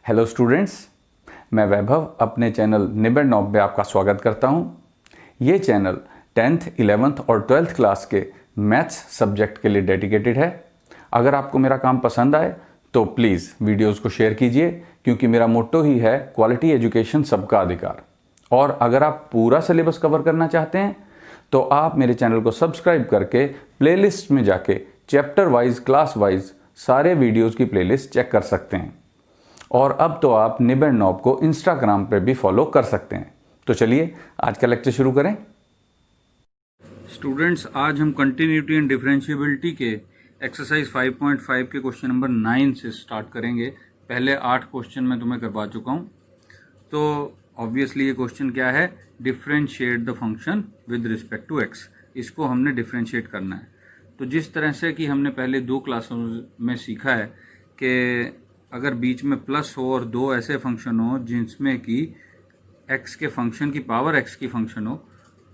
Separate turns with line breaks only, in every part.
Hello students, मैं वैभव अपने channel निबेड़ knob में आपका स्वागत करता हूं। ये चैनल 10th, 11th और 12th क्लास के मैथ्स सब्जेक्ट के लिए डेडिकेटेड है। अगर आपको मेरा काम पसंद आए तो प्लीज़ वीडियोस को शेयर कीजिए, क्योंकि मेरा मोट्टो ही है क्वालिटी एजुकेशन सबका अधिकार। और अगर आप पूरा सिलेबस कवर करना चाहते हैं तो आप मेरे चैनल को सब्सक्राइब करके प्लेलिस्ट में जाके चैप्टर वाइज, क्लास वाइज सारे वीडियोज़ की प्लेलिस्ट चेक कर सकते हैं। और अब तो आप निबेड़ नॉब को इंस्टाग्राम पे भी फॉलो कर सकते हैं। तो चलिए आज का लेक्चर शुरू करें। स्टूडेंट्स, आज हम कंटिन्यूटी एंड डिफरेंशिएबिलिटी के एक्सरसाइज 5.5 के क्वेश्चन नंबर 9 से स्टार्ट करेंगे। पहले 8 क्वेश्चन मैं तुम्हें करवा चुका हूं। तो ऑब्वियसली ये क्वेश्चन क्या है, differentiate the function with respect to x. इसको हमने डिफरेंशिएट करना है। तो जिस तरह से कि हमने पहले 2 क्लासों में सीखा है कि अगर बीच में प्लस हो और 2 ऐसे फंक्शन हो जिसमें कि x के फंक्शन की पावर x की फंक्शन हो,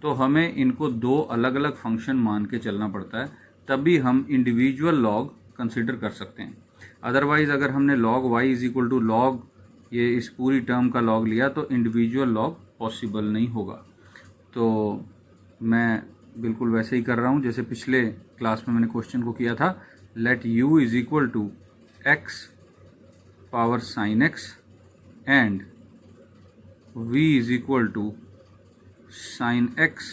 तो हमें इनको 2 अलग अलग फंक्शन मान के चलना पड़ता है, तभी हम इंडिविजुअल लॉग कंसीडर कर सकते हैं। अदरवाइज अगर हमने log y is equal to log ये इस पूरी टर्म का लॉग लिया तो इंडिविजुअल लॉग पॉसिबल नहीं होगा। तो मैं बिल्कुल वैसे ही कर रहा हूँ जैसे पिछले क्लास में मैंने क्वेश्चन को किया था। Let u is equal to x power sine x and v is equal to sine x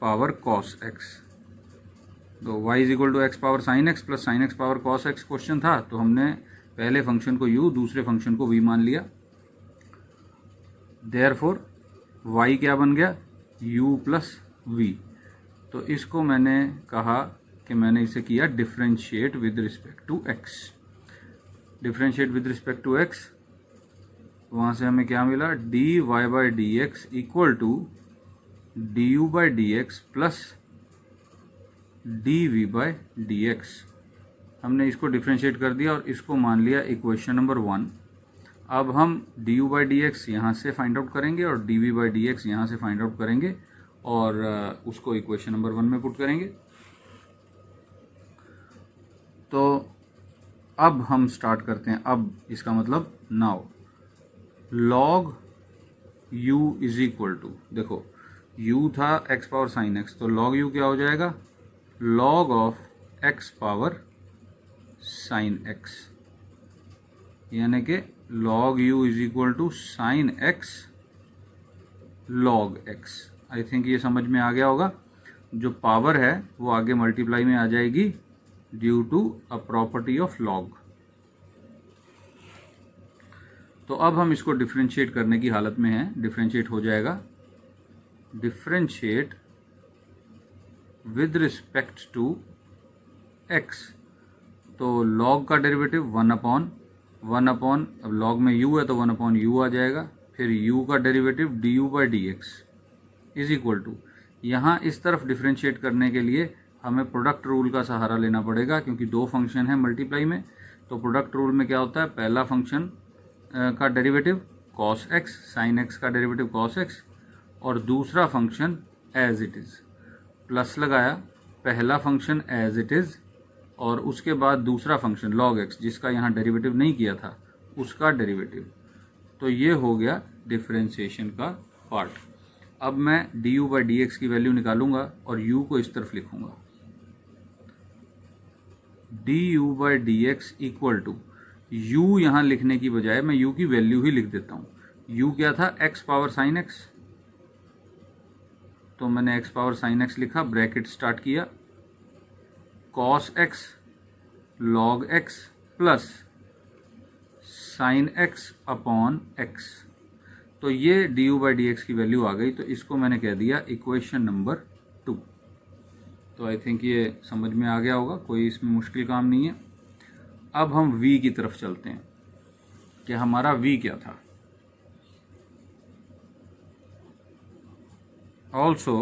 power cos x। तो y is equal to x power sine x plus sine x power cos x question था, तो हमने पहले function को u, दूसरे function को v मान लिया। देयरफॉर y क्या बन गया, u प्लस v। तो इसको मैंने कहा कि मैंने इसे किया differentiate with respect to x। Differentiate with respect to x, वहाँ से हमें क्या मिला, dy by d x equal to d u by d x plus d v by d x. हमने इसको डिफरेंशिएट कर दिया और इसको मान लिया इक्वेशन नंबर 1। अब हम d u by d x यहाँ से फाइंड आउट करेंगे और d v by d x यहाँ से फाइंड आउट करेंगे और उसको इक्वेशन नंबर 1 में पुट करेंगे। तो अब हम स्टार्ट करते हैं। अब इसका मतलब now log u is equal to, देखो u था x पावर साइन x, तो लॉग u क्या हो जाएगा, log of x power sine x, यानी कि log u is equal to sine x log x। I think ये समझ में आ गया होगा। जो पावर है वो आगे मल्टीप्लाई में आ जाएगी due to a property of log. तो अब हम इसको डिफरेंशिएट करने की हालत में हैं। डिफरेंशिएट हो जाएगा, differentiate with respect to x। तो log का डेरिवेटिव 1 अपॉन, अब log में u है तो 1 अपॉन u आ जाएगा। फिर u का derivative d u by d x is equal to, यहाँ इस तरफ डिफरेंशिएट करने के लिए हमें प्रोडक्ट रूल का सहारा लेना पड़ेगा, क्योंकि 2 फंक्शन है मल्टीप्लाई में। तो प्रोडक्ट रूल में क्या होता है, पहला फंक्शन का derivative cos x, sin x का डेरिवेटिव cos x, और दूसरा function as it is. Plus लगाया, पहला फंक्शन एज इट इज़ और उसके बाद दूसरा फंक्शन log x जिसका यहाँ डेरिवेटिव नहीं किया था उसका डेरिवेटिव। तो ये हो गया डिफरेंशिएशन का पार्ट। अब मैं d u by d x की वैल्यू निकालूंगा और u को इस तरफ लिखूंगा, d u by d x equal to, u यहाँ लिखने की बजाय मैं u की वैल्यू ही लिख देता हूँ। u क्या था, x पावर साइन x, तो मैंने x पावर साइन x लिखा, ब्रैकेट स्टार्ट किया, cos x log x plus sine x upon x। तो ये D u by d x की वैल्यू आ गई, तो इसको मैंने कह दिया इक्वेशन नंबर 2। तो आई थिंक ये समझ में आ गया होगा, कोई इसमें मुश्किल काम नहीं है। अब हम v की तरफ चलते हैं कि हमारा v क्या था। Also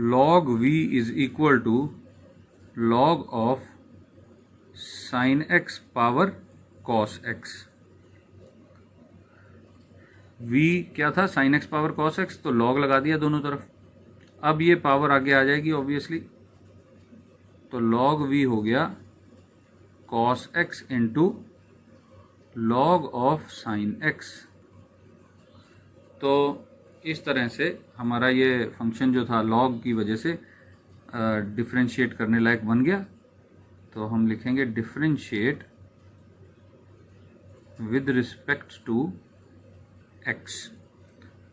log v is equal to log of sine x power cos x। v क्या था, sine x power cos x, तो log लगा दिया दोनों तरफ। अब ये पावर आगे आ जाएगी ऑब्वियसली, तो log v हो गया cos x into log of sine x। तो इस तरह से हमारा ये फंक्शन जो था log की वजह से डिफ्रेंशिएट करने लायक बन गया। तो हम लिखेंगे differentiate with respect to x।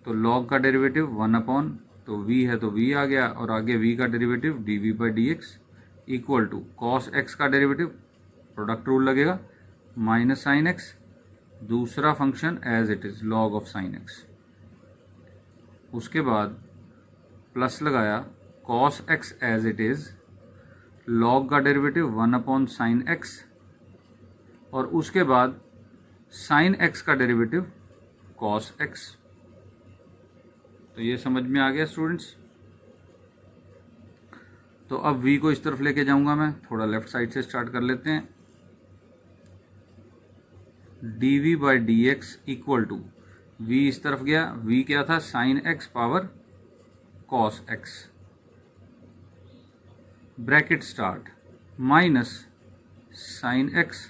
तो log का डेरिवेटिव 1 तो v है तो v आ गया, और आगे v का derivative dv/dx equal to cos x का डेरिवेटिव, प्रोडक्ट रूल लगेगा, माइनस साइन x, दूसरा function as it is log of sine x। उसके बाद प्लस लगाया cos x as it is, log का डेरिवेटिव 1 साइन x, और उसके बाद साइन x का डेरिवेटिव cos x। तो ये समझ में आ गया स्टूडेंट्स। तो अब v को इस तरफ लेके जाऊंगा मैं, थोड़ा लेफ्ट साइड से स्टार्ट कर लेते हैं। dv/dx इक्वल टू v इस तरफ गया, v क्या था, sine x power cos x, bracket start, minus sine x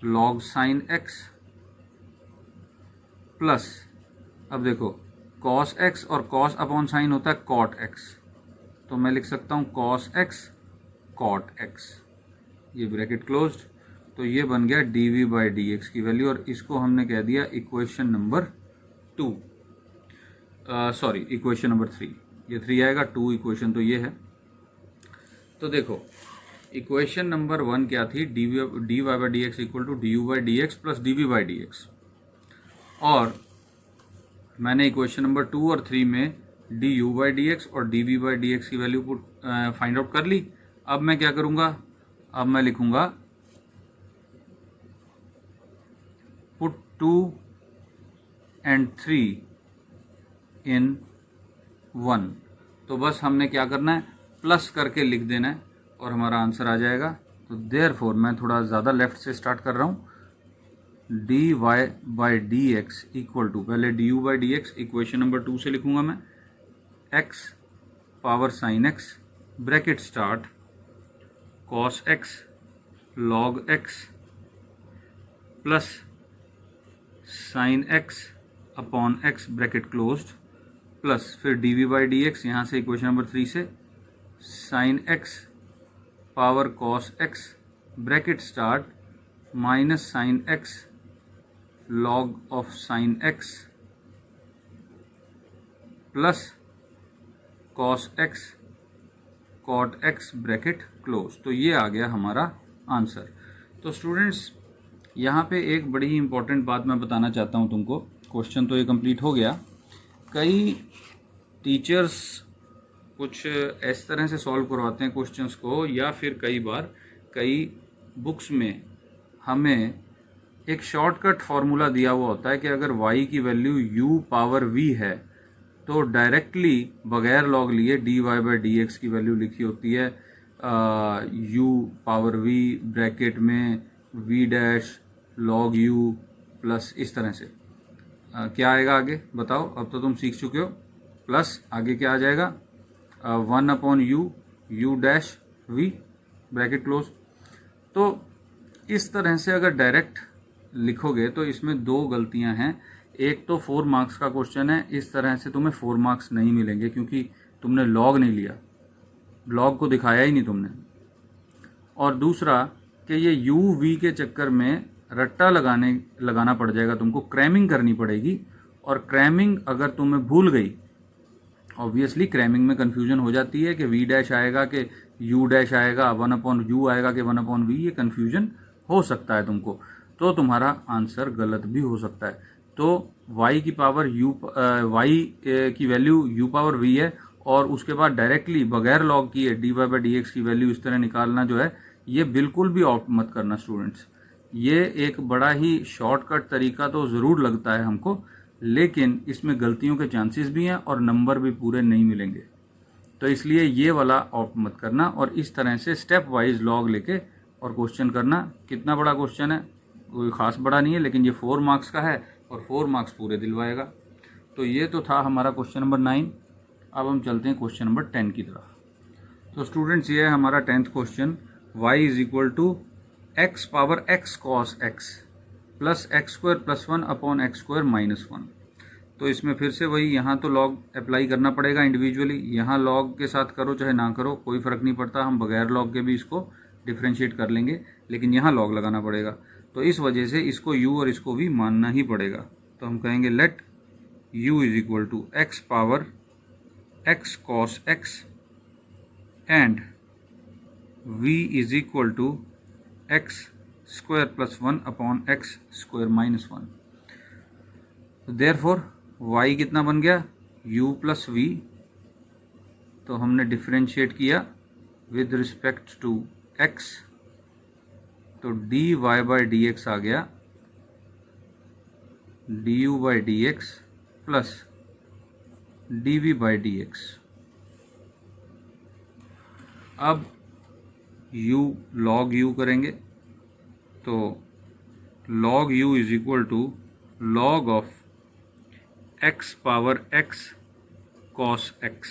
log sine x, plus अब देखो cos x और cos अपॉन साइन होता है cot x, तो मैं लिख सकता हूं cos x cot x, ये ब्रैकेट क्लोज्ड। तो ये बन गया dv/dx की वैल्यू, और इसको हमने कह दिया equation number 2, sorry equation number 3। ये 3 आएगा, 2 इक्वेशन तो ये है। तो देखो इक्वेशन नंबर 1 क्या थी, dy/dx equal to du/dx plus dv/dx, और मैंने इक्वेशन नंबर 2 और 3 में du/dx और dv/dx की वैल्यू फाइंड आउट कर ली। अब मैं क्या करूंगा, अब मैं लिखूंगा पुट 2 and 3 in 1। तो बस हमने क्या करना है, प्लस करके लिख देना है और हमारा आंसर आ जाएगा। तो देयरफॉर मैं थोड़ा ज़्यादा लेफ्ट से स्टार्ट कर रहा हूँ, dy/dx इक्वल टू, पहले du/dx इक्वेशन नंबर 2 से लिखूंगा मैं, x power sine x, bracket start, cos x log x plus sine x upon x, bracket closed, plus फिर dv/dx, यहाँ से इक्वेशन नंबर 3 से sine x power cos x, bracket start, minus sine x log of sine x plus cos x cot x, bracket close. तो ये आ गया हमारा answer. तो students यहाँ पे एक बड़ी ही इंपॉर्टेंट बात मैं बताना चाहता हूँ तुमको। क्वेश्चन तो ये कंप्लीट हो गया, कई टीचर्स कुछ इस तरह से सॉल्व करवाते हैं क्वेश्चंस को, या फिर कई बार कई बुक्स में हमें एक शॉर्टकट फार्मूला दिया हुआ होता है कि अगर y की वैल्यू u पावर v है तो डायरेक्टली बगैर लॉग लिए dy/dx की वैल्यू लिखी होती है u पावर v ब्रैकेट में v dash log u plus, इस तरह से क्या आएगा आगे बताओ, अब तो तुम सीख चुके हो। प्लस आगे क्या आ जाएगा, 1/u u dash v bracket close. तो इस तरह से अगर डायरेक्ट लिखोगे तो इसमें 2 गलतियां हैं। एक तो 4 मार्क्स का क्वेश्चन है, इस तरह से तुम्हें 4 मार्क्स नहीं मिलेंगे क्योंकि तुमने लॉग नहीं लिया, लॉग को दिखाया ही नहीं तुमने। और दूसरा कि ये u v के चक्कर में रट्टा लगाना पड़ जाएगा, तुमको क्रैमिंग करनी पड़ेगी, और क्रैमिंग अगर तुम्हें भूल गई, ऑब्वियसली क्रैमिंग में कन्फ्यूजन हो जाती है कि v डैश आएगा कि u डैश आएगा, 1/u आएगा कि 1/v, ये कन्फ्यूजन हो सकता है तुमको, तो तुम्हारा आंसर गलत भी हो सकता है। तो y की पावर y की वैल्यू u पावर v है, और उसके बाद डायरेक्टली बगैर लॉग किए dy/dx की वैल्यू इस तरह निकालना जो है, ये बिल्कुल भी ऑप्ट मत करना स्टूडेंट्स। ये एक बड़ा ही शॉर्टकट तरीका तो ज़रूर लगता है हमको, लेकिन इसमें गलतियों के चांसेस भी हैं और नंबर भी पूरे नहीं मिलेंगे। तो इसलिए ये वाला ऑप्ट मत करना, और इस तरह से स्टेप वाइज लॉग लेके और क्वेश्चन करना। कितना बड़ा क्वेश्चन है, कोई ख़ास बड़ा नहीं है, लेकिन ये 4 मार्क्स का है और 4 मार्क्स पूरे दिलवाएगा। तो ये तो था हमारा क्वेश्चन नंबर 9। अब हम चलते हैं क्वेश्चन नंबर 10 की तरफ। तो स्टूडेंट्स ये है हमारा 10th question, y is equal to x power x cos x plus x square plus 1 upon x square minus 1। तो इसमें फिर से वही, यहाँ तो लॉग अप्लाई करना पड़ेगा इंडिविजुअली, यहाँ लॉग के साथ करो चाहे ना करो कोई फ़र्क नहीं पड़ता, हम बगैर लॉग के भी इसको डिफ्रेंशिएट कर लेंगे, लेकिन यहाँ लॉग लगाना पड़ेगा। तो इस वजह से इसको u और इसको भी मानना ही पड़ेगा। तो हम कहेंगे let u is equal to x power x cos x and v is equal to x square plus 1 upon x square minus 1। तो देयरफॉर y कितना बन गया, u प्लस v। तो हमने डिफ्रेंशिएट किया विद रिस्पेक्ट टू x, तो dy by d x आ गया du by d x plus dv by d x. अब u log u करेंगे, तो log u is equal to log of x power x cos x,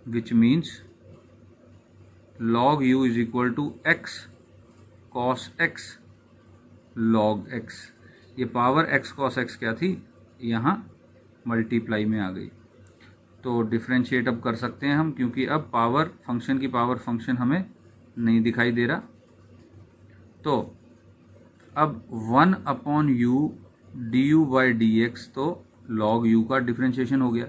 which means log u is equal to x cos x log x। ये power x cos x क्या थी, यहाँ multiply में आ गई। तो differentiate अब कर सकते हैं हम, क्योंकि अब पावर फंक्शन की पावर फंक्शन हमें नहीं दिखाई दे रहा। तो अब 1 upon U D u by d x, तो log u का डिफ्रेंशिएशन हो गया।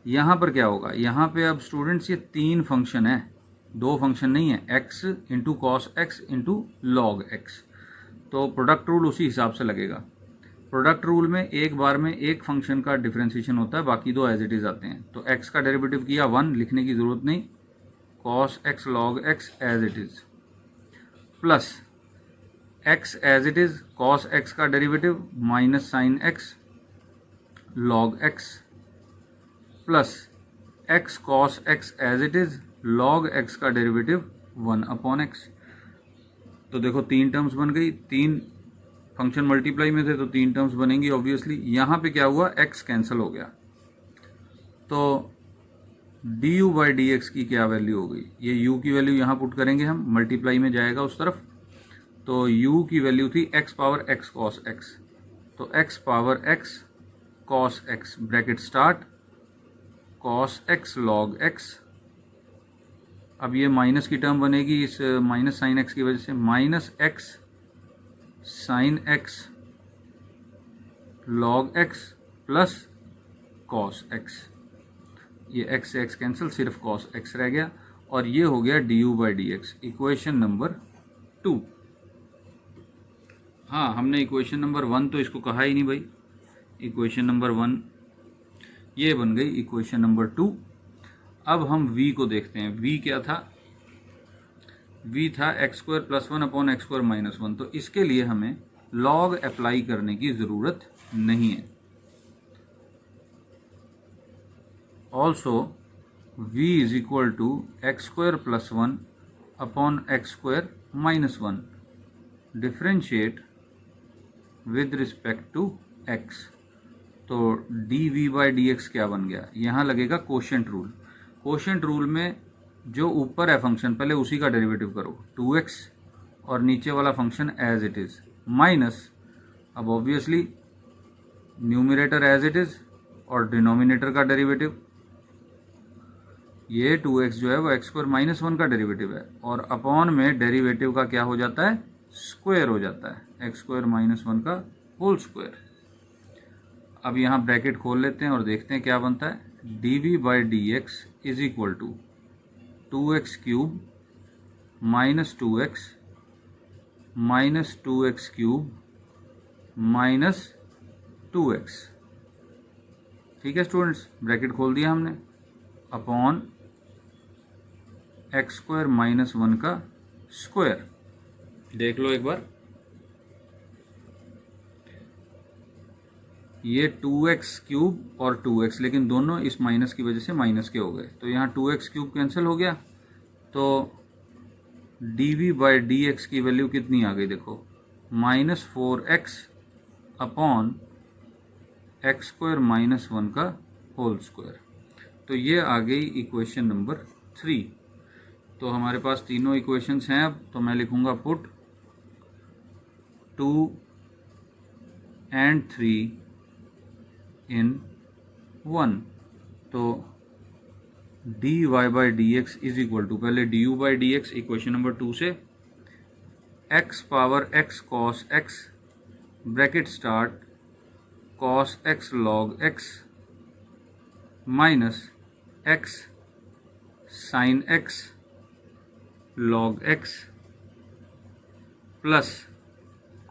यहाँ पर क्या होगा, यहाँ पे अब स्टूडेंट्स ये 3 फंक्शन है, 2 फंक्शन नहीं है, x into cos x into log x. तो प्रोडक्ट रूल उसी हिसाब से लगेगा। प्रोडक्ट रूल में एक बार में एक फंक्शन का डिफ्रेंशिएशन होता है, बाकी 2 एज इट इज़ आते हैं। तो x का डेरिवेटिव किया 1, लिखने की ज़रूरत नहीं, cos x log x as it is, plus x as it is cos x का derivative minus sine x log x, plus x cos x as it is log x का derivative 1 upon x। तो देखो 3 terms बन गई, 3 function multiply में थे तो 3 terms बनेंगी ऑब्वियसली। यहाँ पे क्या हुआ, x कैंसिल हो गया, तो du बाई डी एक्स की क्या वैल्यू हो गई, ये u की वैल्यू यहाँ पुट करेंगे हम, मल्टीप्लाई में जाएगा उस तरफ। तो u की वैल्यू थी x power x cos x, तो x power x cos x bracket start cos x log x। अब ये माइनस की टर्म बनेगी इस माइनस साइन x की वजह से, minus x sine x log x plus cos x। ये x से x कैंसिल, सिर्फ cos x रह गया, और ये हो गया du by d x, equation number 2। हाँ, हमने इक्वेशन नंबर 1 तो इसको कहा ही नहीं भाई, इक्वेशन नंबर 1 ये बन गई इक्वेशन नंबर 2। अब हम v को देखते हैं, v क्या था, v था x square plus 1 upon x square minus 1। तो इसके लिए हमें log अप्लाई करने की ज़रूरत नहीं है। Also v is equal to x square plus 1 upon x square minus 1, differentiate with respect to x। तो dv बाई डी एक्स क्या बन गया, यहाँ लगेगा कोशेंट रूल। कोशेंट रूल में जो ऊपर है फंक्शन, पहले उसी का डेरिवेटिव करो 2x, और नीचे वाला function as it is, minus अब obviously numerator as it is और डिनोमिनेटर का डेरिवेटिव। ये 2x जो है वो एक्स स्क्वायर माइनस 1 का डेरिवेटिव है, और अपॉन में डेरिवेटिव का क्या हो जाता है, स्क्वायर हो जाता है, एक्स स्क्वायर माइनस 1 का होल स्क्वायर। अब यहाँ ब्रैकेट खोल लेते हैं और देखते हैं क्या बनता है, dv by d x is equal to 2x cube minus 2x minus 2x cube minus 2x। ठीक है स्टूडेंट्स, ब्रैकेट खोल दिया हमने, अपॉन एक्स स्क्वायर माइनस 1 का स्क्वायर। देख लो एक बार, ये 2x क्यूब और 2x, लेकिन दोनों इस माइनस की वजह से माइनस के हो गए, तो यहाँ 2x क्यूब कैंसिल हो गया। तो dv बाई डी एक्स की वैल्यू कितनी आ गई, देखो minus 4x upon x square minus 1 का होल स्क्वायर। तो ये आ गई इक्वेशन नंबर 3। तो हमारे पास तीनों इक्वेशंस हैं। अब तो मैं लिखूंगा पुट 2 एंड 3 इन 1। तो dy by d x is equal to, पहले du by d x equation number 2 से x power x cos x bracket start cos x log x minus x sin x log x plus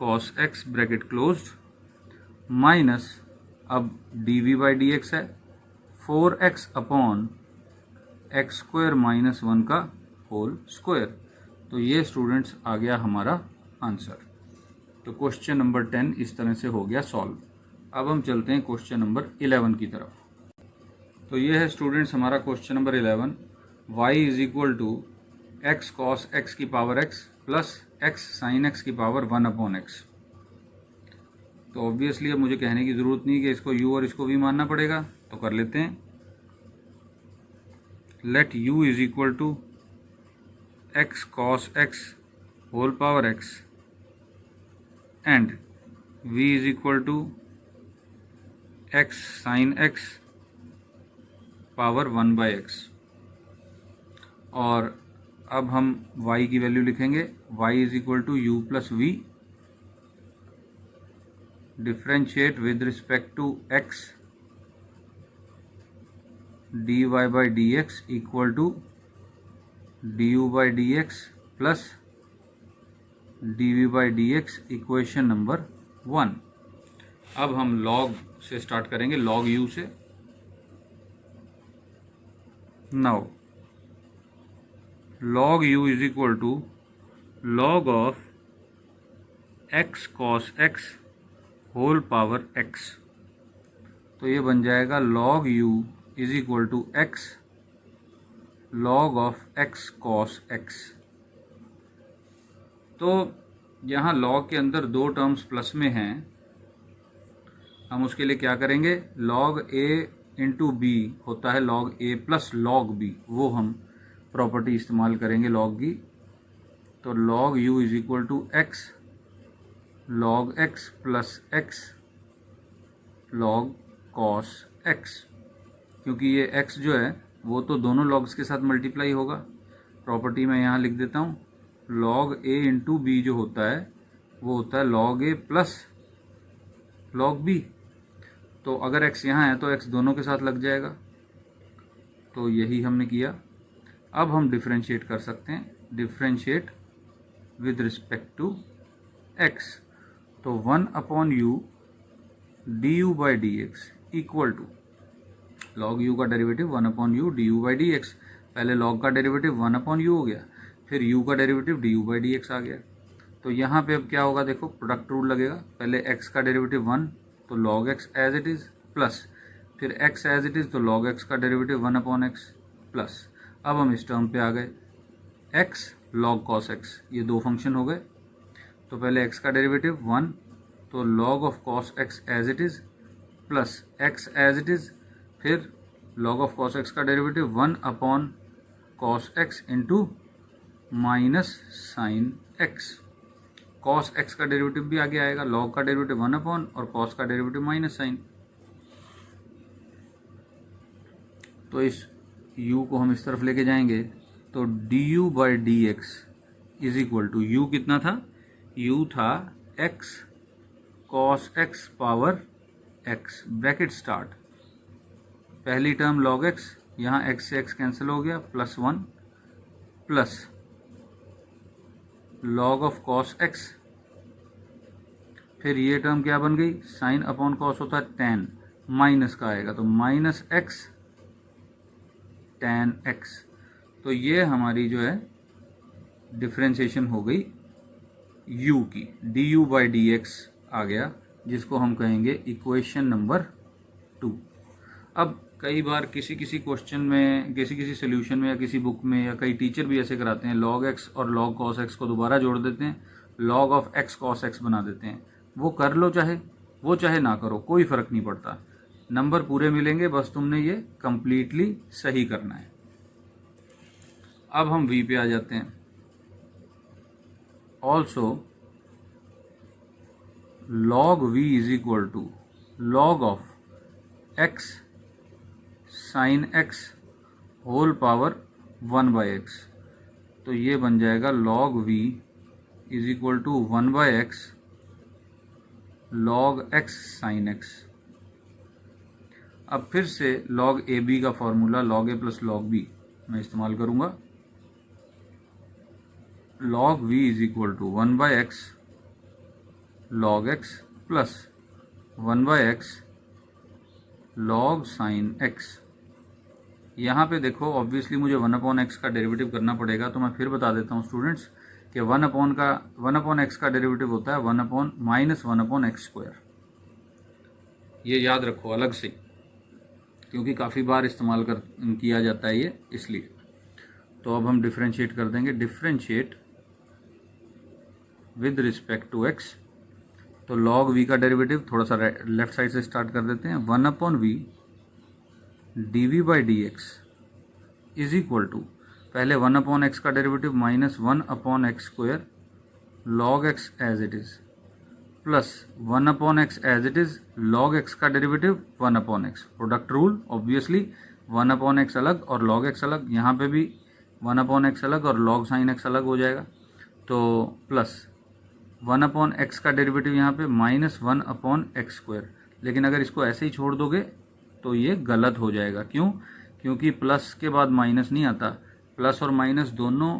cos x bracket closed minus, अब dv by d x है 4x upon x square minus 1 का whole square. तो ये students आ गया हमारा answer. तो question number 10 इस तरह से हो गया सॉल्व। अब हम चलते हैं क्वेश्चन नंबर 11 की तरफ। तो ये है स्टूडेंट्स हमारा question number 11, y is equal to x cos x की power x plus x sine x की पावर 1 अपॉन एक्स। तो ऑब्वियसली अब मुझे कहने की ज़रूरत नहीं कि इसको u और इसको v मानना पड़ेगा, तो कर लेते हैं। Let u is equal to x cos x whole power x and v is equal to x sine x power 1 by x. और अब हम y की वैल्यू लिखेंगे, y is equal to u plus v, differentiate with respect to x, dy by d x equal to du by d x plus dv by d x equation number 1। अब हम log से start करेंगे, log u से। Now log u is equal to log of x cos x whole power x। तो ये बन जाएगा log u is equal to x log of x cos x। तो यहाँ log के अंदर दो टर्म्स प्लस में हैं, हम उसके लिए क्या करेंगे, log a इंटू बी होता है log a plus log b, वो हम प्रॉपर्टी इस्तेमाल करेंगे log की। तो log u is equal to x log x plus x log cos x, क्योंकि ये x जो है वो तो दोनों लॉग्स के साथ मल्टीप्लाई होगा। प्रॉपर्टी मैं यहाँ लिख देता हूँ, log a इंटू बी जो होता है वो होता है log a plus log b। तो अगर x यहाँ है तो x दोनों के साथ लग जाएगा, तो यही हमने किया। अब हम डिफ्रेंशिएट कर सकते हैं, differentiate with respect to x। तो 1 upon u du by d x equal to log u का derivative 1 upon u du by d x. पहले log का डेरिवेटिव 1 अपॉन यू हो गया, फिर u का डेरिवेटिव du बाई डी एक्स आ गया। तो यहाँ पे अब क्या होगा, देखो प्रोडक्ट रूल लगेगा। पहले x का डेरिवेटिव 1 तो log x as it is, plus फिर x एज इट इज़ तो log x का डेरिवेटिव 1 अपॉन x प्लस। अब हम इस टर्म पे आ गए, x log cos x, ये दो फंक्शन हो गए। तो पहले x का डेरिवेटिव 1 तो log of cos x as it is plus x as it is, फिर log ऑफ cos x का derivative 1 upon cos x into minus sine x। cos x का डेरिवेटिव भी आगे आएगा, log का डेरिवेटिव 1 अपॉन और cos का derivative minus sine. तो इस u को हम इस तरफ लेके जाएंगे, तो du by d x is equal to, u कितना था, u था x cos x power x bracket start, पहली टर्म log x, यहाँ x से x कैंसिल हो गया, plus 1 plus log of cos x, फिर ये टर्म क्या बन गई, साइन अपॉन कॉस होता है tan, माइनस का आएगा तो माइनस x tan x। तो ये हमारी जो है डिफ्रेंशिएशन हो गई u की, du बाई डी एक्स आ गया, जिसको हम कहेंगे इक्वेशन नंबर 2। अब कई बार किसी क्वेश्चन में, किसी सोल्यूशन में या किसी बुक में, या कई टीचर भी ऐसे कराते हैं, log x और log cos x को दोबारा जोड़ देते हैं, log of x cos x बना देते हैं। वो कर लो, चाहे ना करो, कोई फ़र्क नहीं पड़ता, नंबर पूरे मिलेंगे, बस तुमने ये कंप्लीटली सही करना है। अब हम v पे आ जाते हैं। Also log v is equal to log of x sine x whole power 1/x। तो ये बन जाएगा log v is equal to 1/x log x sine x। अब फिर से log ए बी का formula log a plus log b मैं इस्तेमाल करूंगा। log v is equal to 1/x log x plus 1/x log sine x। यहाँ पे देखो ऑब्वियसली मुझे 1/x का डेरिवेटिव करना पड़ेगा, तो मैं फिर बता देता हूँ स्टूडेंट्स कि 1/x का डेरिवेटिव होता है 1/(-1/x²। ये याद रखो अलग से, क्योंकि काफ़ी बार इस्तेमाल किया जाता है ये, इसलिए। तो अब हम डिफ्रेंशिएट कर देंगे, differentiate with respect to x। तो log v का डेरिवेटिव थोड़ा सा लेफ्ट साइड से स्टार्ट कर देते हैं। 1/v dv/dx is equal to, पहले 1/x का derivative minus 1/x² log x as it is plus 1/x as it is log x का derivative 1/x। Product rule obviously 1/x अलग और log x अलग, यहाँ पे भी 1/x अलग और log sin x अलग हो जाएगा। तो प्लस 1/x का डेरिवेटिव यहाँ पे माइनस 1/x²। लेकिन अगर इसको ऐसे ही छोड़ दोगे तो ये गलत हो जाएगा। क्यों? क्योंकि प्लस के बाद माइनस नहीं आता। प्लस और माइनस दोनों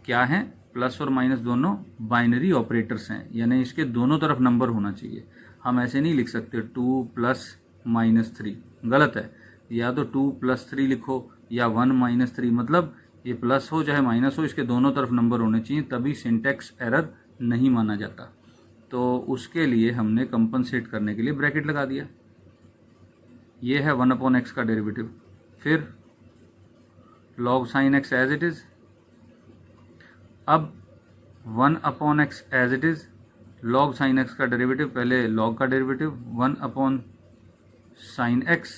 क्या हैं? प्लस और माइनस दोनों बाइनरी ऑपरेटर्स हैं, यानी इसके दोनों तरफ नंबर होना चाहिए। हम ऐसे नहीं लिख सकते 2 + -3, गलत है। या तो 2 + 3 लिखो या 1 - 3, मतलब ये प्लस हो चाहे माइनस हो, इसके दोनों तरफ नंबर होने चाहिए, तभी सिंटैक्स एरर नहीं माना जाता। तो उसके लिए हमने कंपनसेट करने के लिए ब्रैकेट लगा दिया। ये है 1/x का डेरिवेटिव, फिर log sin x as it is. अब 1/x as it is log sin x का डेरिवेटिव, पहले log का डेरिवेटिव 1/sin x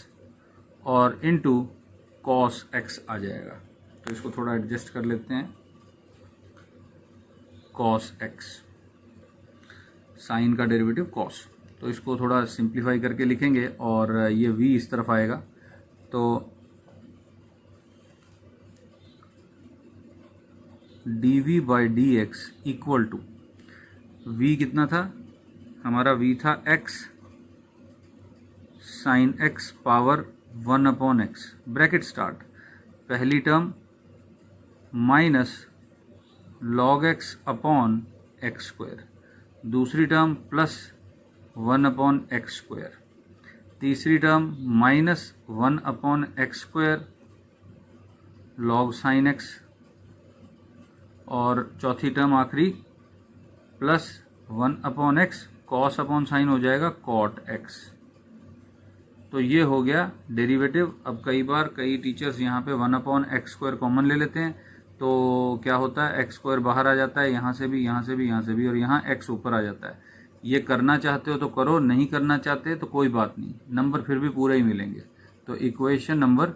और इनटू cos x आ जाएगा। तो इसको थोड़ा एडजस्ट कर लेते हैं। cos x, साइन का डेरिवेटिव cos, तो इसको थोड़ा सिंप्लीफाई करके लिखेंगे और ये v इस तरफ आएगा। तो dv/dx इक्वल टू, v कितना था हमारा? v था x sine x power 1/x, bracket start, पहली term minus log x upon x², दूसरी टर्म प्लस 1/x², तीसरी term minus 1/x² log sin x, और चौथी टर्म आखिरी plus 1/x cos upon sign हो जाएगा cot x। तो ये हो गया डेरिवेटिव। अब कई बार कई टीचर्स यहाँ पे 1/x² कॉमन ले लेते हैं, तो क्या होता है x² बाहर आ जाता है, यहाँ से भी, यहाँ से भी, यहाँ से भी, और यहाँ x ऊपर आ जाता है। ये करना चाहते हो तो करो, नहीं करना चाहते तो कोई बात नहीं, नंबर फिर भी पूरे ही मिलेंगे। तो इक्वेशन नंबर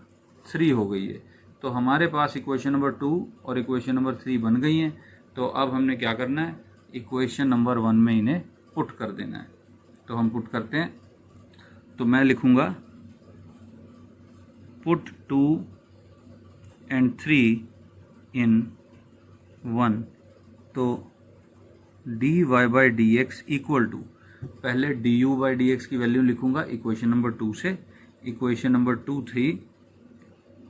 3 हो गई है। तो हमारे पास इक्वेशन नंबर 2 और इक्वेशन नंबर 3 बन गई हैं। तो अब हमने क्या करना है, इक्वेशन नंबर 1 में इन्हें पुट कर देना है। तो हम पुट करते हैं, तो मैं लिखूँगा पुट 2 and 3 in 1। तो dy/dx इक्वल टू, पहले du/dx की वैल्यू लिखूंगा इक्वेशन नंबर 2 से। इक्वेशन नंबर 2 थी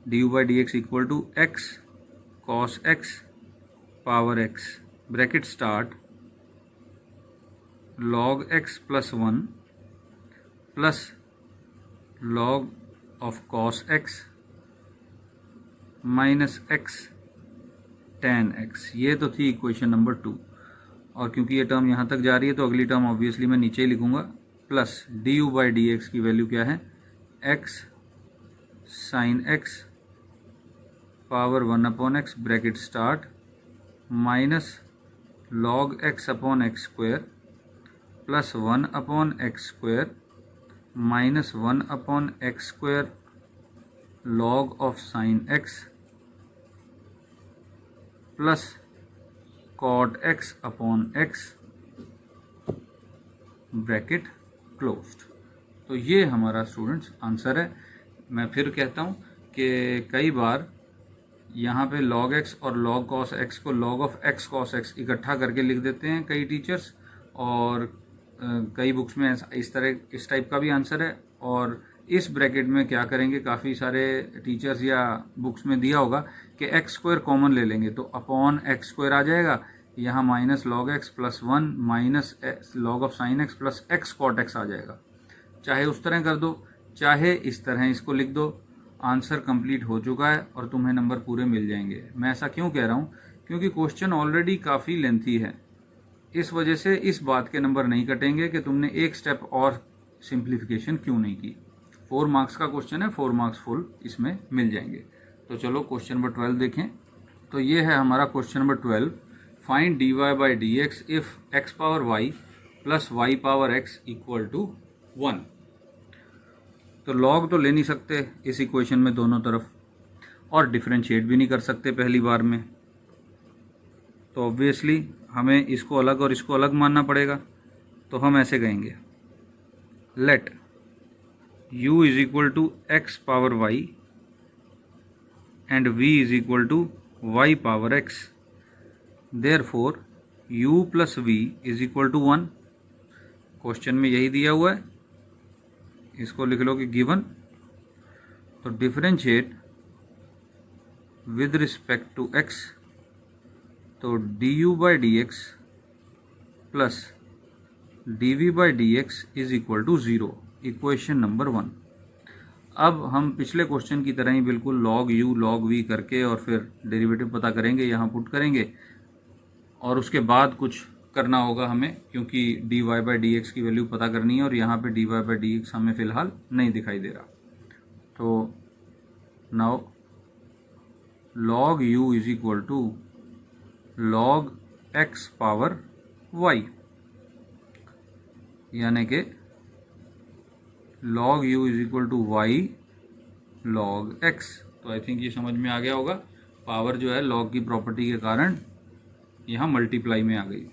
du/dx equal to x cos x power x, bracket start, log x plus 1 plus log of cos x minus x tan x। ये तो थी equation number 2, और क्योंकि ये टर्म यहाँ तक जा रही है तो अगली टर्म ऑब्वियसली मैं नीचे ही लिखूंगा, प्लस du/dx की वैल्यू क्या है, x sine x power 1/x, bracket start, minus log x upon x² plus 1/x² minus 1/x² log of sine x plus cot x upon x bracket closed. तो ये हमारा students answer है। मैं फिर कहता हूँ कि कई बार यहाँ पे log x और log cos x को log of x cos x इकट्ठा करके लिख देते हैं कई टीचर्स, और कई बुक्स में इस टाइप का भी आंसर है। और इस ब्रैकेट में क्या करेंगे, काफ़ी सारे टीचर्स या बुक्स में दिया होगा कि एक्स स्क्वायर कॉमन ले लेंगे तो अपॉन एक्स स्क्वायर आ जाएगा, यहाँ minus log x plus 1 minus log of sine x plus x cot x आ जाएगा। चाहे उस तरह कर दो, चाहे इस तरह इसको लिख दो, आंसर कंप्लीट हो चुका है और तुम्हें नंबर पूरे मिल जाएंगे। मैं ऐसा क्यों कह रहा हूँ, क्योंकि क्वेश्चन ऑलरेडी काफ़ी लेंथी है, इस वजह से इस बात के नंबर नहीं कटेंगे कि तुमने एक स्टेप और सिंप्लीफिकेशन क्यों नहीं की। 4 मार्क्स का क्वेश्चन है, 4 मार्क्स फुल इसमें मिल जाएंगे। तो चलो क्वेश्चन नंबर 12 देखें। तो ये है हमारा question number 12, find dy by d x if x power y plus y power x equal to 1। तो लॉग तो ले नहीं सकते इस इक्वेशन में दोनों तरफ, और डिफरेंशिएट भी नहीं कर सकते पहली बार में, तो ऑब्वियसली हमें इसको अलग और इसको अलग मानना पड़ेगा। तो हम ऐसे कहेंगे, let u is equal to x power y and v is equal to y power x, therefore u plus v is equal to 1। Question में यही दिया हुआ है, इसको लिख लो कि गिवन। तो differentiate with respect to x, तो du by d x plus dv by d x is equal to 0, equation number 1। अब हम पिछले क्वेश्चन की तरह ही बिल्कुल log u log v करके और फिर डेरिवेटिव पता करेंगे, यहाँ पुट करेंगे, और उसके बाद कुछ करना होगा हमें, क्योंकि dy बाई डी एक्स की वैल्यू पता करनी है और यहाँ पे dy बाई डी एक्स हमें फ़िलहाल नहीं दिखाई दे रहा। तो now log u is equal to log x power y, यानी कि log u is equal to y log x। तो आई थिंक ये समझ में आ गया होगा। पावर जो है log की प्रॉपर्टी के कारण यहाँ मल्टीप्लाई में आ गई।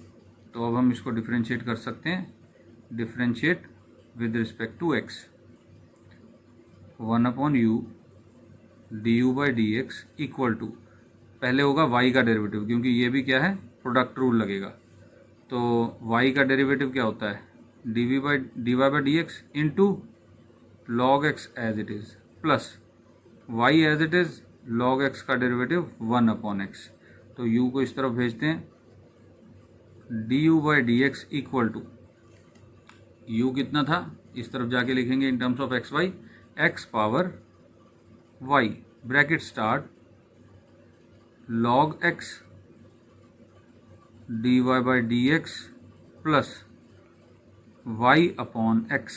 तो अब हम इसको डिफरेंशिएट कर सकते हैं, differentiate with respect to x, 1 upon u du by d x equal to, पहले होगा y का डेरिवेटिव, क्योंकि ये भी क्या है, प्रोडक्ट रूल लगेगा। तो y का डेरिवेटिव क्या होता है, dy by d x into log x as it is plus y as it is log x का डेरिवेटिव 1 अपॉन एक्स। तो u को इस तरफ भेजते हैं, du by d x equal to, u कितना था इस तरफ जाके लिखेंगे in terms of x y, x power y bracket start log x dy by d x plus y upon x।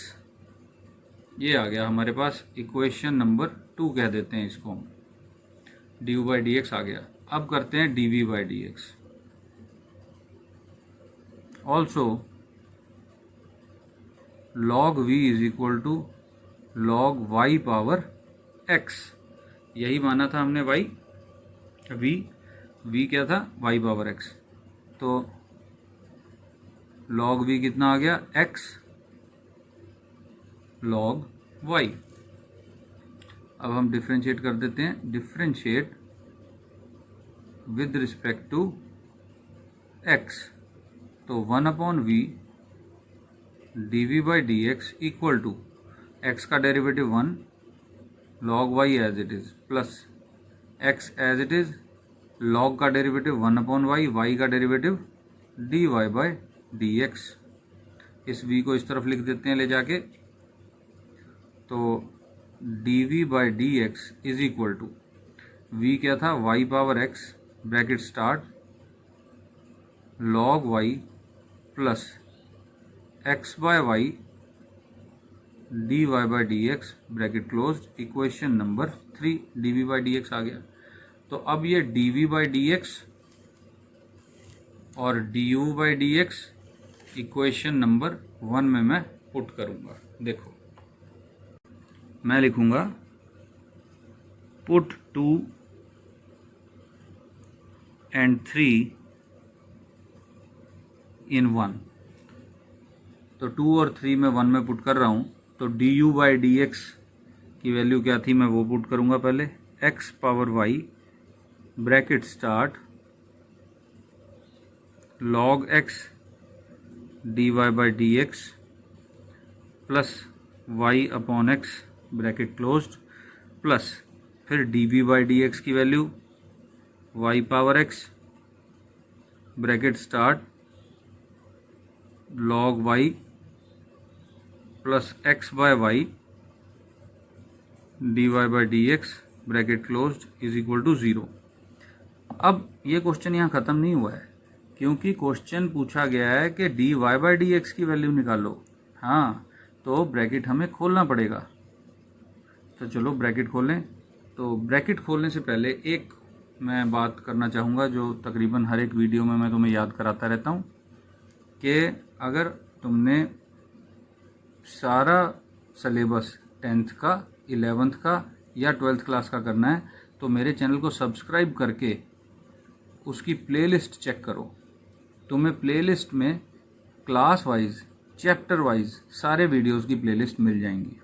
ये आ गया हमारे पास इक्वेशन नंबर 2 कह देते हैं इसको हम, du बाई डी एक्स आ गया। अब करते हैं dv by d x. Also log v is equal to log y power x, यही माना था हमने y, v क्या था, y पावर x। तो log v कितना आ गया, x log y। अब हम डिफरेंशिएट कर देते हैं, differentiate with respect to x, तो 1 upon v dv by d x equal to x का derivative 1 log y as it is plus x as it is log का डेरिवेटिव 1 अपॉन y का derivative dy by d x. इस v को इस तरफ लिख देते हैं ले जाके, तो dv by d x is equal to, v क्या था, y power x bracket start log y plus x by y dy by d x bracket closed, equation number 3 dv by d x आ गया। तो अब ये dv by d x और du by d x equation number 1 में मैं put करूँगा। देखो मैं लिखूँगा पुट 2 and 3 in 1, तो 2 और 3 में 1 में पुट कर रहा हूँ, तो d u by d x की वैल्यू क्या थी मैं वो पुट करूँगा पहले, x power y bracket start log x dy by d x plus y upon x bracket closed plus फिर d v by d x की value y power x bracket start log y plus x by y d y by d x bracket closed is equal to 0। अब ये question यहाँ ख़त्म नहीं हुआ है, क्योंकि क्वेश्चन पूछा गया है कि d y by d x की वैल्यू निकालो। हाँ, तो ब्रैकेट हमें खोलना पड़ेगा। तो चलो ब्रैकेट खोलें। तो ब्रैकेट खोलने से पहले एक मैं बात करना चाहूँगा जो तकरीबन हर एक वीडियो में मैं तुम्हें याद कराता रहता हूँ कि अगर तुमने सारा सिलेबस 10th का, 11th का या 12th क्लास का करना है तो मेरे चैनल को सब्सक्राइब करके उसकी प्लेलिस्ट चेक करो। तुम्हें प्लेलिस्ट में क्लास वाइज, चैप्टर वाइज सारे वीडियोस की प्लेलिस्ट मिल जाएंगी।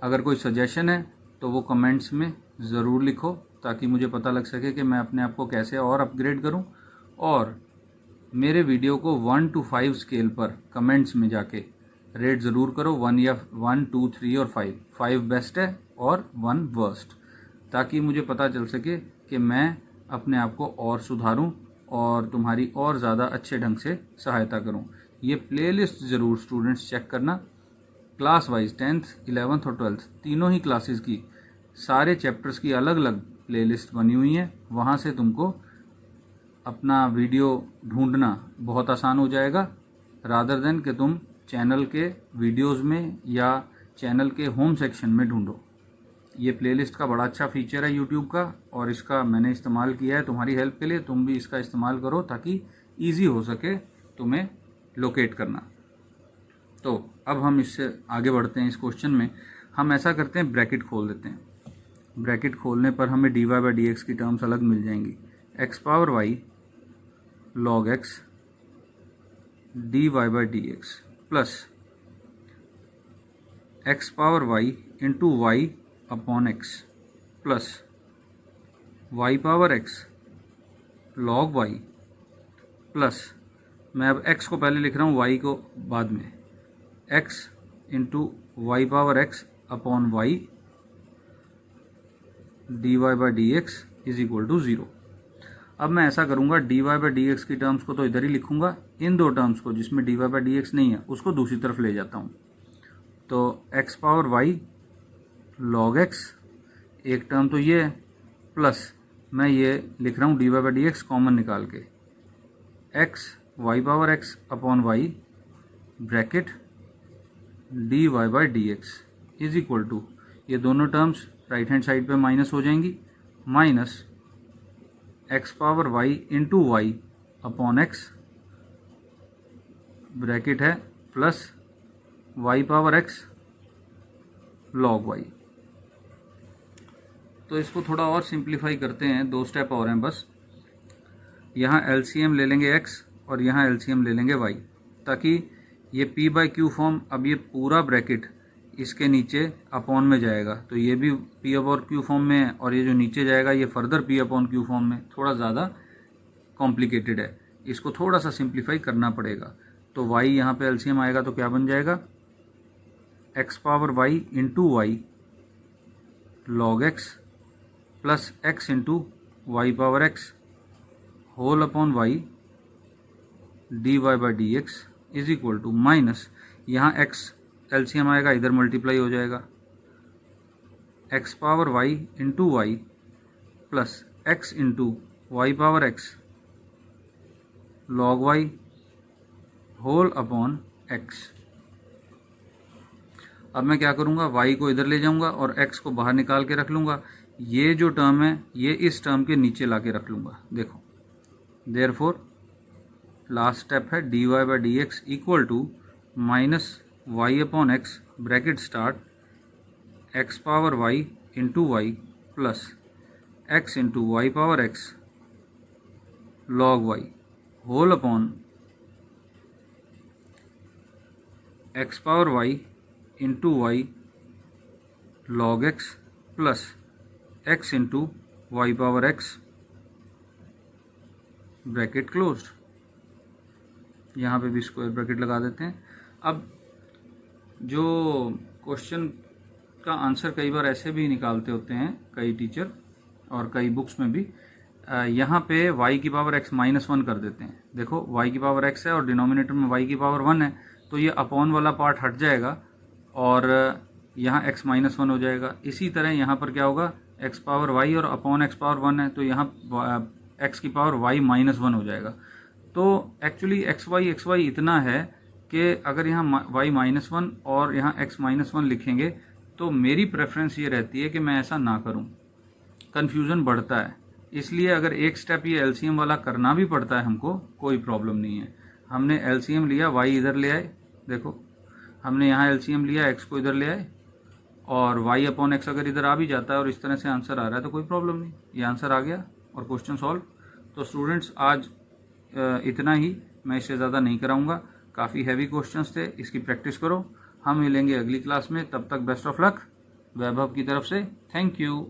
अगर कोई सजेशन है तो वो कमेंट्स में ज़रूर लिखो ताकि मुझे पता लग सके कि मैं अपने आप को कैसे और अपग्रेड करूं। और मेरे वीडियो को 1 to 5 स्केल पर कमेंट्स में जाके रेट ज़रूर करो, 1, 2, 3 और 5 बेस्ट है और 1 वर्स्ट, ताकि मुझे पता चल सके कि मैं अपने आप को और सुधारूं और तुम्हारी और ज़्यादा अच्छे ढंग से सहायता करूं। ये प्लेलिस्ट ज़रूर स्टूडेंट्स चेक करना, क्लास वाइज 10th, 11th और 12th तीनों ही क्लासेस की सारे चैप्टर्स की अलग अलग प्लेलिस्ट बनी हुई है। वहाँ से तुमको अपना वीडियो ढूंढना बहुत आसान हो जाएगा, रादर देन कि तुम चैनल के वीडियोस में या चैनल के होम सेक्शन में ढूंढो। ये प्लेलिस्ट का बड़ा अच्छा फीचर है यूट्यूब का और इसका मैंने इस्तेमाल किया है तुम्हारी हेल्प के लिए। तुम भी इसका इस्तेमाल करो ताकि ईजी हो सके तुम्हें लोकेट करना। तो अब हम इससे आगे बढ़ते हैं। इस क्वेश्चन में हम ऐसा करते हैं, ब्रैकेट खोल देते हैं। ब्रैकेट खोलने पर हमें d y by d x की टर्म्स अलग मिल जाएंगी, x power y log x d y by d x plus x power y into y upon x plus y power x log y plus, मैं अब x को पहले लिख रहा हूँ, y को बाद में, x into y power x upon y d y by d x is equal to 0। अब मैं ऐसा करूँगा, d y by d x की टर्म्स को तो इधर ही लिखूँगा, इन दो टर्म्स को जिसमें d y by d x नहीं है उसको दूसरी तरफ ले जाता हूँ। तो x power y log x, एक टर्म तो ये है, प्लस मैं ये लिख रहा हूँ d y by d x common निकाल के, x y power x upon y bracket d y by d x is equal to, ये दोनों टर्म्स राइट हैंड साइड पे माइनस हो जाएंगी, minus x power y into y upon x bracket है plus y power x log y. तो इसको थोड़ा और सिंप्लीफाई करते हैं, 2 स्टेप और हैं बस। यहाँ एलसीएम ले लेंगे x और यहाँ एलसीएम ले लेंगे y, ताकि ये p बाई क्यू फॉर्म, अब ये पूरा ब्रैकेट इसके नीचे अपॉन में जाएगा, तो ये भी p अपॉन क्यू फॉर्म में है और ये जो नीचे जाएगा ये further p upon Q form में, थोड़ा ज़्यादा कॉम्प्लिकेटेड है, इसको थोड़ा सा सिंप्लीफाई करना पड़ेगा। तो y यहाँ पे एलसीएम आएगा तो क्या बन जाएगा, x power y into y log x plus x into y power x whole upon y d y by d x is equal to, minus यहाँ x एलसीएम आएगा इधर मल्टीप्लाई हो जाएगा, x power y into y plus x into y power x log y whole upon x। अब मैं क्या करूँगा, y को इधर ले जाऊँगा और x को बाहर निकाल के रख लूँगा। ये जो टर्म है ये इस टर्म के नीचे ला के रख लूँगा। देखो, देयरफॉर लास्ट स्टेप है d y by d x equal to minus y upon x bracket start x power y into y plus x into y power x log y whole upon x power y into y log x plus x into y power x bracket closed. यहाँ पे भी square bracket लगा देते हैं। अब जो question का answer कई बार ऐसे भी निकालते होते हैं कई टीचर और कई बुक्स में भी, यहाँ पे y की पावर x -1 कर देते हैं। देखो y की पावर x है और डिनोमिनेटर में y की पावर 1 है, तो ये अपॉन वाला पार्ट हट जाएगा और यहाँ x -1 हो जाएगा। इसी तरह यहाँ पर क्या होगा, x पावर y और अपॉन x पावर 1 है, तो यहाँ x की पावर y -1 हो जाएगा। तो एक्चुअली एक्स वाई इतना है कि अगर यहाँ y -1 और यहाँ x -1 लिखेंगे तो मेरी प्रेफरेंस ये रहती है कि मैं ऐसा ना करूँ, कन्फ्यूज़न बढ़ता है। इसलिए अगर एक स्टेप ये एलसीएम वाला करना भी पड़ता है हमको, कोई प्रॉब्लम नहीं है। हमने एलसीएम लिया, y इधर ले आए, देखो हमने यहाँ एलसीएम लिया, x को इधर ले आए और y अपॉन x अगर इधर आ भी जाता है और इस तरह से आंसर आ रहा है तो कोई प्रॉब्लम नहीं, ये आंसर आ गया और क्वेश्चन सॉल्व। तो स्टूडेंट्स आज इतना ही, मैं इससे ज़्यादा नहीं कराऊंगा, काफ़ी हैवी क्वेश्चंस थे, इसकी प्रैक्टिस करो। हम मिलेंगे अगली क्लास में, तब तक बेस्ट ऑफ लक वैभव की तरफ से। Thank you.